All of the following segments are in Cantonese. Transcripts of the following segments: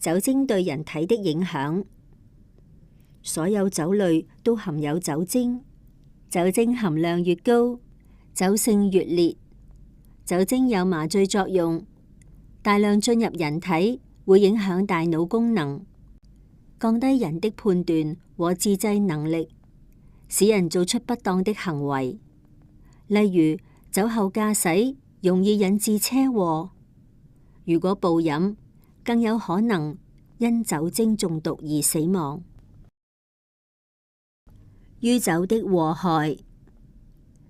酒精對人體的影響。所有酒類都含有酒精，酒精含量越高，酒性越烈。酒精有麻醉作用，大量進入人體會影響大腦功能，降低人的判斷和自制能力，使人做出不當的行為。例如，酒後駕駛容易引致車禍，如果暴飲，更有可能因酒精中毒而死亡。酗酒的禍害，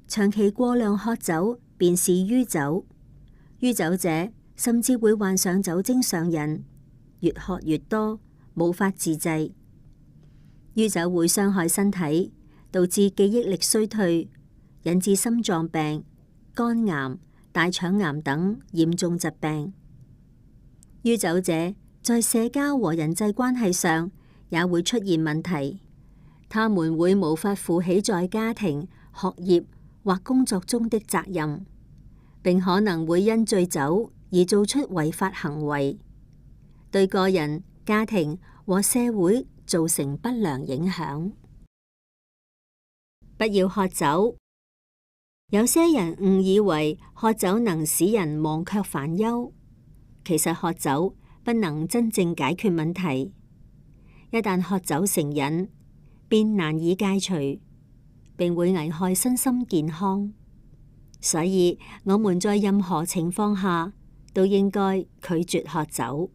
長期過量喝酒便是酗酒，酗酒者甚至會患上酒精上癮，越喝越多，無法自制。酗酒會傷害身體，導致記憶力衰退，引致心臟病、肝癌、大腸癌等嚴重疾病。酗酒者在社交和人際關係上也會出現問題，他們會無法負起在家庭、學業或工作中的責任，並可能會因醉酒而做出違法行為，對個人、家庭和社會造成不良影響。不要喝酒。有些人誤以為喝酒能使人忘卻煩憂，其實喝酒不能真正解決問題。一旦喝酒成癮，便難以戒除，並會危害身心健康。所以我們在任何情況下都應該拒絕喝酒。